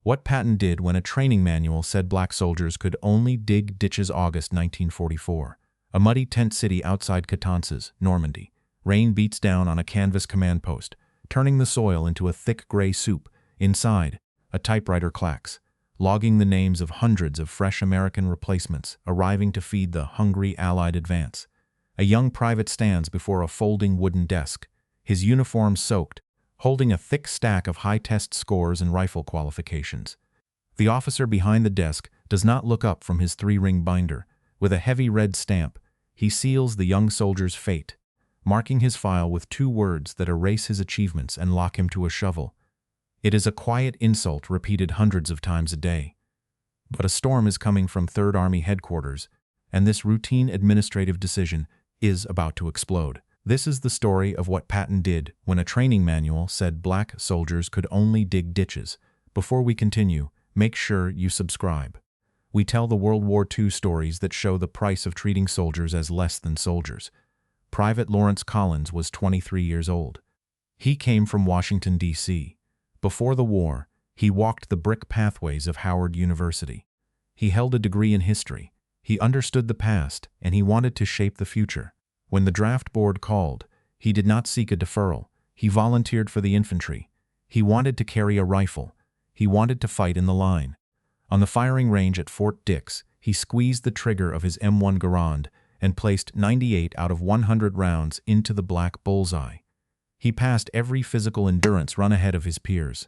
What Patton did when a training manual said black soldiers could only dig ditches. August 1944. A muddy tent city outside Coutances, Normandy. Rain beats down on a canvas command post, turning the soil into a thick gray soup. Inside, a typewriter clacks, logging the names of hundreds of fresh American replacements arriving to feed the hungry Allied advance. A young private stands before a folding wooden desk, his uniform soaked, holding a thick stack of high-test scores and rifle qualifications. The officer behind the desk does not look up from his three-ring binder. With a heavy red stamp, he seals the young soldier's fate, marking his file with 2 words that erase his achievements and lock him to a shovel. It is a quiet insult repeated hundreds of times a day. But a storm is coming from 3rd Army headquarters, and this routine administrative decision is about to explode. This is the story of what Patton did when a training manual said black soldiers could only dig ditches. Before we continue, make sure you subscribe. We tell the World War II stories that show the price of treating soldiers as less than soldiers. Private Lawrence Collins was 23 years old. He came from Washington, D.C. Before the war, he walked the brick pathways of Howard University. He held a degree in history. He understood the past, and he wanted to shape the future. When the draft board called, he did not seek a deferral. He volunteered for the infantry. He wanted to carry a rifle. He wanted to fight in the line. On the firing range at Fort Dix, he squeezed the trigger of his M1 Garand and placed 98 out of 100 rounds into the black bullseye. He passed every physical endurance run ahead of his peers.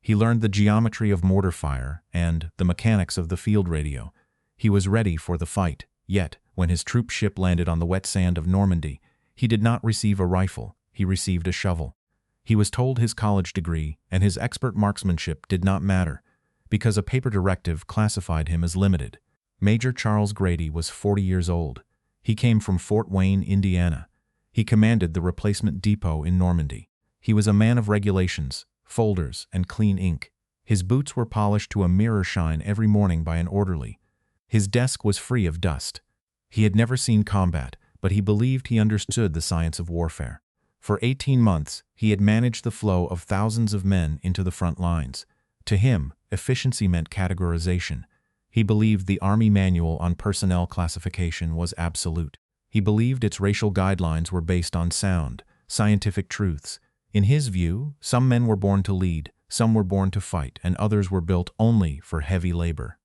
He learned the geometry of mortar fire and the mechanics of the field radio. He was ready for the fight, yet, when his troop ship landed on the wet sand of Normandy, he did not receive a rifle, he received a shovel. He was told his college degree and his expert marksmanship did not matter, because a paper directive classified him as limited. Major Charles Grady was 40 years old. He came from Fort Wayne, Indiana. He commanded the replacement depot in Normandy. He was a man of regulations, folders, and clean ink. His boots were polished to a mirror shine every morning by an orderly. His desk was free of dust. He had never seen combat, but he believed he understood the science of warfare. For 18 months, he had managed the flow of thousands of men into the front lines. To him, efficiency meant categorization. He believed the Army Manual on personnel classification was absolute. He believed its racial guidelines were based on sound, scientific truths. In his view, some men were born to lead, some were born to fight, and others were built only for heavy labor.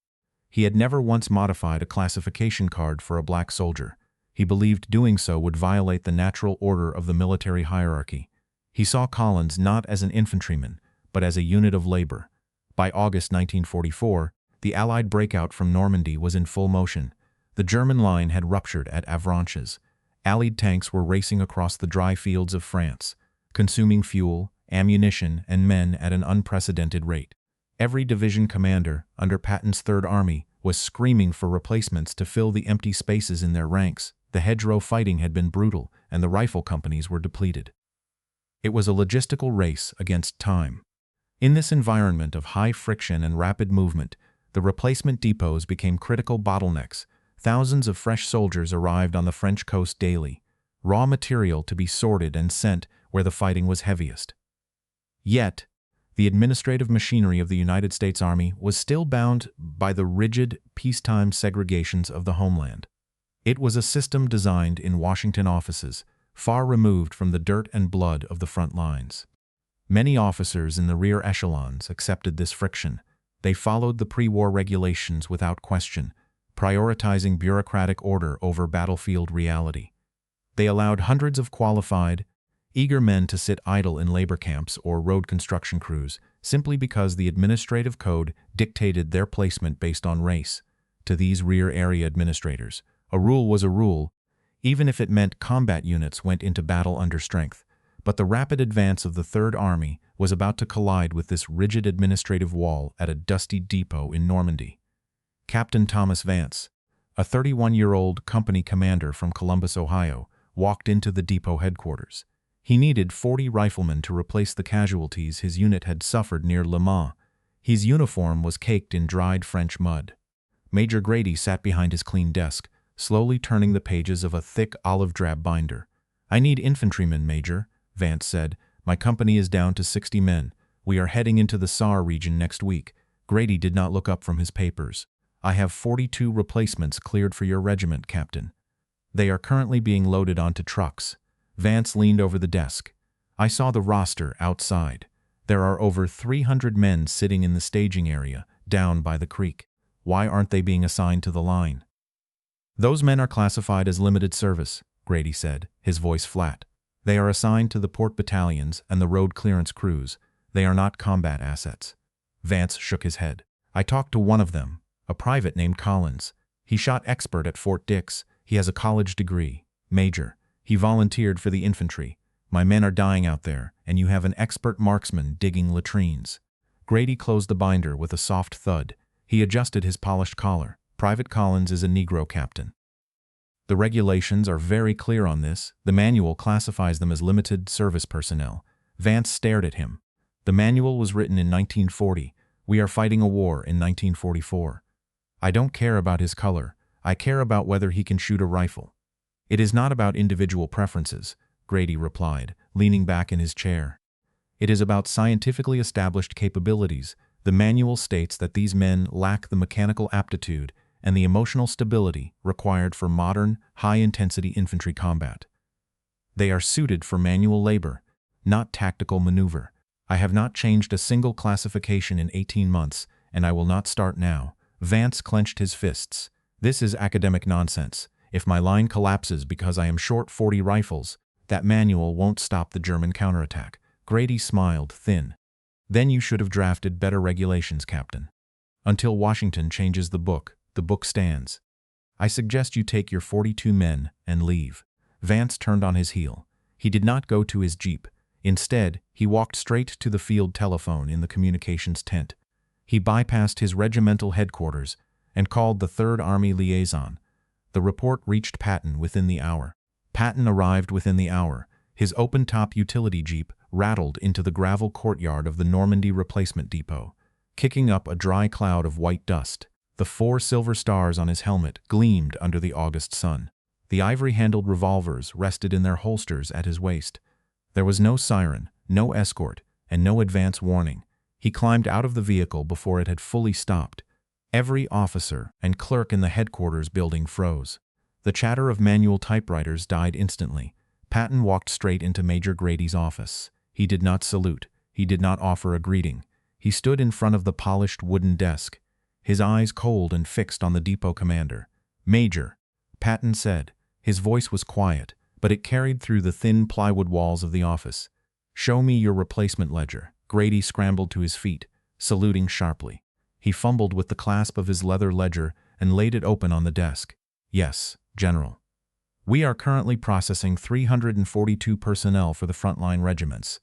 He had never once modified a classification card for a black soldier. He believed doing so would violate the natural order of the military hierarchy. He saw Collins not as an infantryman, but as a unit of labor. By August 1944, the Allied breakout from Normandy was in full motion. The German line had ruptured at Avranches. Allied tanks were racing across the dry fields of France, consuming fuel, ammunition, and men at an unprecedented rate. Every division commander, under Patton's 3rd Army, was screaming for replacements to fill the empty spaces in their ranks. The hedgerow fighting had been brutal, and the rifle companies were depleted. It was a logistical race against time. In this environment of high friction and rapid movement, the replacement depots became critical bottlenecks. Thousands of fresh soldiers arrived on the French coast daily, raw material to be sorted and sent where the fighting was heaviest. Yet, the administrative machinery of the United States Army was still bound by the rigid, peacetime segregations of the homeland. It was a system designed in Washington offices, far removed from the dirt and blood of the front lines. Many officers in the rear echelons accepted this friction. They followed the pre-war regulations without question, prioritizing bureaucratic order over battlefield reality. They allowed hundreds of qualified, eager men to sit idle in labor camps or road construction crews simply because the administrative code dictated their placement based on race. To these rear area administrators, a rule was a rule, even if it meant combat units went into battle under strength. But the rapid advance of the 3rd Army was about to collide with this rigid administrative wall at a dusty depot in Normandy. Captain Thomas Vance, a 31-year-old company commander from Columbus, Ohio, walked into the depot headquarters. He needed 40 riflemen to replace the casualties his unit had suffered near Le Mans. His uniform was caked in dried French mud. Major Grady sat behind his clean desk, slowly turning the pages of a thick olive-drab binder. "I need infantrymen, Major," Vance said. "My company is down to 60 men. We are heading into the Saar region next week. Grady did not look up from his papers. I have 42 replacements cleared for your regiment, Captain. They are currently being loaded onto trucks. Vance leaned over the desk. I saw the roster outside. There are over 300 men sitting in the staging area, down by the creek. Why aren't they being assigned to the line? Those men are classified as limited service, Grady said, his voice flat. They are assigned to the port battalions and the road clearance crews. They are not combat assets. Vance shook his head. I talked to one of them, a private named Collins. He shot expert at Fort Dix. He has a college degree. Major. He volunteered for the infantry. My men are dying out there, and you have an expert marksman digging latrines. Grady closed the binder with a soft thud. He adjusted his polished collar. Private Collins is a Negro captain. The regulations are very clear on this. The manual classifies them as limited service personnel. Vance stared at him. The manual was written in 1940. We are fighting a war in 1944. I don't care about his color. I care about whether he can shoot a rifle. It is not about individual preferences, Grady replied, leaning back in his chair. It is about scientifically established capabilities. The manual states that these men lack the mechanical aptitude and the emotional stability required for modern, high-intensity infantry combat. They are suited for manual labor, not tactical maneuver. I have not changed a single classification in 18 months, and I will not start now. Vance clenched his fists. This is academic nonsense. If my line collapses because I am short 40 rifles, that manual won't stop the German counterattack. Grady smiled thin. Then you should have drafted better regulations, Captain. Until Washington changes the book stands. I suggest you take your 42 men and leave. Vance turned on his heel. He did not go to his jeep. Instead, he walked straight to the field telephone in the communications tent. He bypassed his regimental headquarters and called the 3rd Army liaison. The report reached Patton within the hour. Patton arrived within the hour. His open-top utility jeep rattled into the gravel courtyard of the Normandy replacement depot, kicking up a dry cloud of white dust. The 4 silver stars on his helmet gleamed under the August sun. The ivory-handled revolvers rested in their holsters at his waist. There was no siren, no escort, and no advance warning. He climbed out of the vehicle before it had fully stopped. Every officer and clerk in the headquarters building froze. The chatter of manual typewriters died instantly. Patton walked straight into Major Grady's office. He did not salute. He did not offer a greeting. He stood in front of the polished wooden desk, his eyes cold and fixed on the depot commander. Major, Patton said. His voice was quiet, but it carried through the thin plywood walls of the office. Show me your replacement ledger. Grady scrambled to his feet, saluting sharply. He fumbled with the clasp of his leather ledger and laid it open on the desk. Yes, General. We are currently processing 342 personnel for the frontline regiments.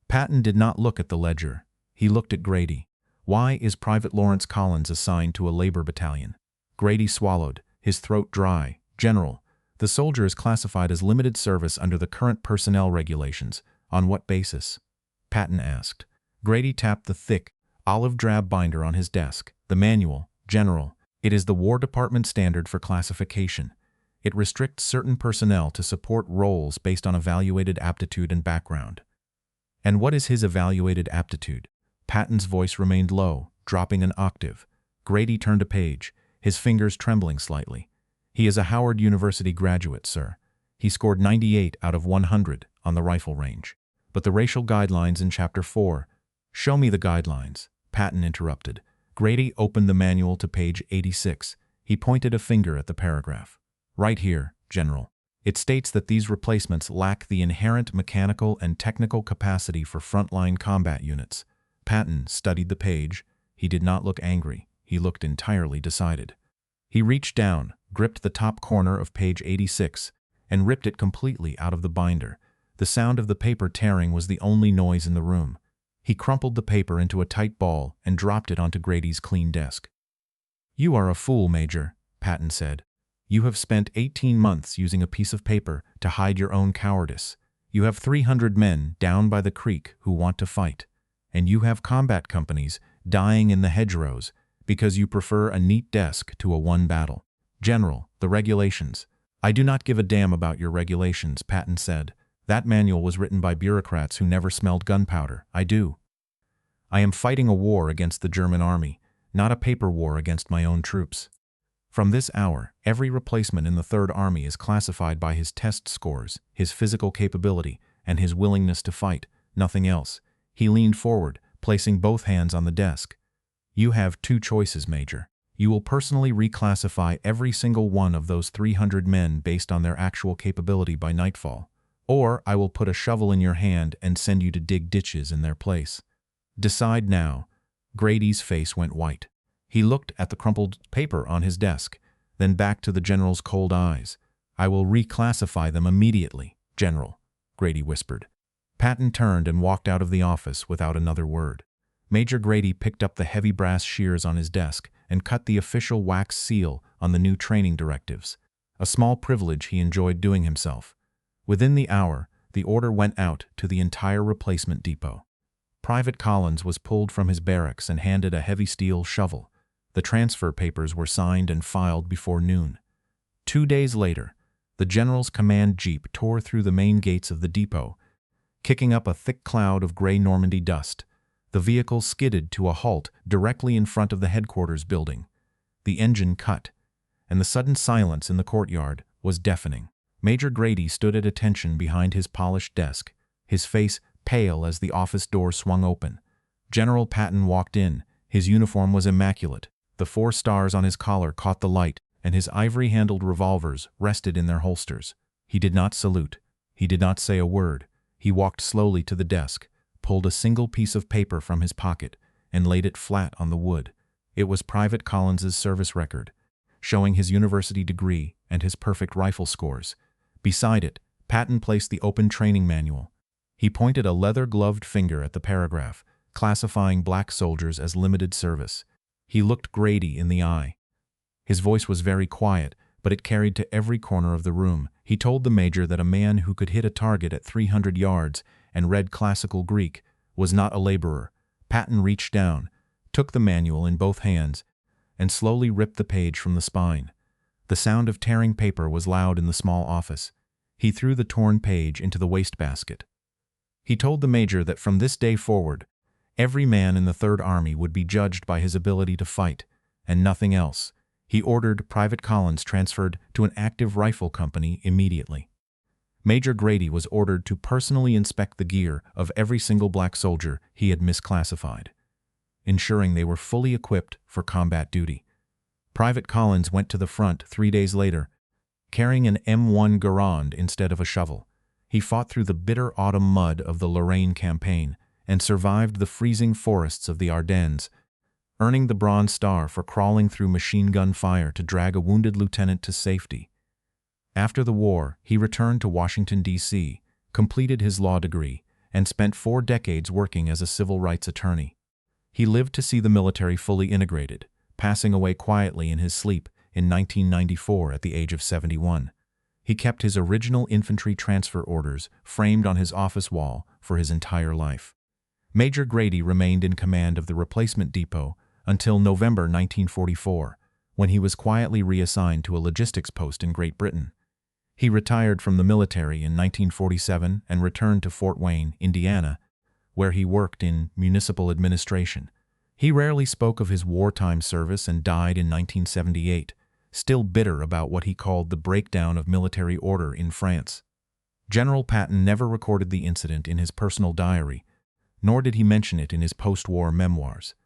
Patton did not look at the ledger. He looked at Grady. Why is Private Lawrence Collins assigned to a labor battalion? Grady swallowed, his throat dry. General, the soldier is classified as limited service under the current personnel regulations. On what basis? Patton asked. Grady tapped the thick, olive-drab binder on his desk. The manual, General. It is the War Department standard for classification. It restricts certain personnel to support roles based on evaluated aptitude and background. And what is his evaluated aptitude? Patton's voice remained low, dropping an octave. Grady turned a page, his fingers trembling slightly. He is a Howard University graduate, sir. He scored 98 out of 100 on the rifle range. But the racial guidelines in Chapter 4. Show me the guidelines, Patton interrupted. Grady opened the manual to page 86. He pointed a finger at the paragraph. Right here, General. It states that these replacements lack the inherent mechanical and technical capacity for frontline combat units. Patton studied the page. He did not look angry. He looked entirely decided. He reached down, gripped the top corner of page 86, and ripped it completely out of the binder. The sound of the paper tearing was the only noise in the room. He crumpled the paper into a tight ball and dropped it onto Grady's clean desk. You are a fool, Major, Patton said. You have spent 18 months using a piece of paper to hide your own cowardice. You have 300 men down by the creek who want to fight. And you have combat companies dying in the hedgerows because you prefer a neat desk to a won battle. General, the regulations. I do not give a damn about your regulations, Patton said. That manual was written by bureaucrats who never smelled gunpowder. I do. I am fighting a war against the German army, not a paper war against my own troops. From this hour, every replacement in the Third Army is classified by his test scores, his physical capability, and his willingness to fight, nothing else. He leaned forward, placing both hands on the desk. You have two choices, Major. You will personally reclassify every single one of those 300 men based on their actual capability by nightfall, or I will put a shovel in your hand and send you to dig ditches in their place. Decide now. Grady's face went white. He looked at the crumpled paper on his desk, then back to the general's cold eyes. I will reclassify them immediately, General, Grady whispered. Patton turned and walked out of the office without another word. Major Grady picked up the heavy brass shears on his desk and cut the official wax seal on the new training directives, a small privilege he enjoyed doing himself. Within the hour, the order went out to the entire replacement depot. Private Collins was pulled from his barracks and handed a heavy steel shovel. The transfer papers were signed and filed before noon. 2 days later, the general's command jeep tore through the main gates of the depot, kicking up a thick cloud of gray Normandy dust. The vehicle skidded to a halt directly in front of the headquarters building. The engine cut, and the sudden silence in the courtyard was deafening. Major Grady stood at attention behind his polished desk, his face pale as the office door swung open. General Patton walked in. His uniform was immaculate. The 4 stars on his collar caught the light, and his ivory-handled revolvers rested in their holsters. He did not salute. He did not say a word. He walked slowly to the desk, pulled a single piece of paper from his pocket, and laid it flat on the wood. It was Private Collins's service record, showing his university degree and his perfect rifle scores. Beside it, Patton placed the open training manual. He pointed a leather-gloved finger at the paragraph, classifying black soldiers as limited service. He looked Grady in the eye. His voice was very quiet, but it carried to every corner of the room. He told the major that a man who could hit a target at 300 yards and read classical Greek was not a laborer. Patton reached down, took the manual in both hands, and slowly ripped the page from the spine. The sound of tearing paper was loud in the small office. He threw the torn page into the wastebasket. He told the major that from this day forward, every man in the Third Army would be judged by his ability to fight, and nothing else. He ordered Private Collins transferred to an active rifle company immediately. Major Grady was ordered to personally inspect the gear of every single black soldier he had misclassified, ensuring they were fully equipped for combat duty. Private Collins went to the front 3 days later, carrying an M1 Garand instead of a shovel. He fought through the bitter autumn mud of the Lorraine campaign and survived the freezing forests of the Ardennes, earning the Bronze Star for crawling through machine gun fire to drag a wounded lieutenant to safety. After the war, he returned to Washington, D.C., completed his law degree, and spent 4 decades working as a civil rights attorney. He lived to see the military fully integrated, passing away quietly in his sleep in 1994 at the age of 71. He kept his original infantry transfer orders framed on his office wall for his entire life. Major Grady remained in command of the replacement depot until November 1944, when he was quietly reassigned to a logistics post in Great Britain. He retired from the military in 1947 and returned to Fort Wayne, Indiana, where he worked in municipal administration. He rarely spoke of his wartime service and died in 1978, still bitter about what he called the breakdown of military order in France. General Patton never recorded the incident in his personal diary, nor did he mention it in his post-war memoirs.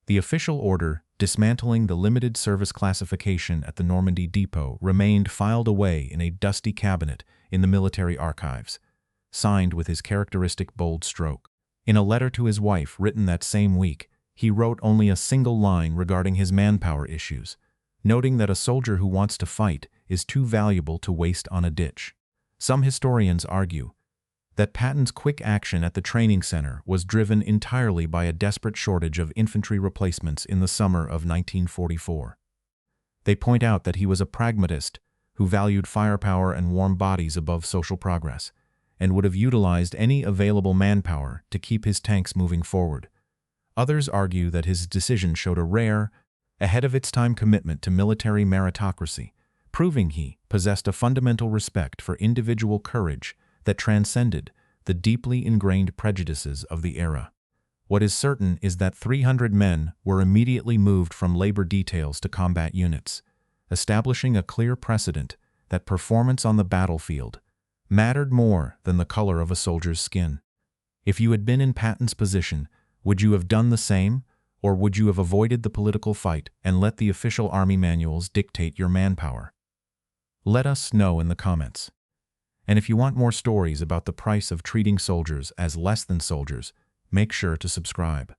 The official order dismantling the limited service classification at the Normandy depot remained filed away in a dusty cabinet in the military archives, signed with his characteristic bold stroke. In a letter to his wife written that same week, he wrote only a single line regarding his manpower issues, noting that a soldier who wants to fight is too valuable to waste on a ditch. Some historians argue that Patton's quick action at the training center was driven entirely by a desperate shortage of infantry replacements in the summer of 1944. They point out that he was a pragmatist who valued firepower and warm bodies above social progress, and would have utilized any available manpower to keep his tanks moving forward. Others argue that his decision showed a rare, ahead-of-its-time commitment to military meritocracy, proving he possessed a fundamental respect for individual courage that transcended the deeply ingrained prejudices of the era. What is certain is that 300 men were immediately moved from labor details to combat units, establishing a clear precedent that performance on the battlefield mattered more than the color of a soldier's skin. If you had been in Patton's position, would you have done the same, or would you have avoided the political fight and let the official army manuals dictate your manpower? Let us know in the comments. And if you want more stories about the price of treating soldiers as less than soldiers, make sure to subscribe.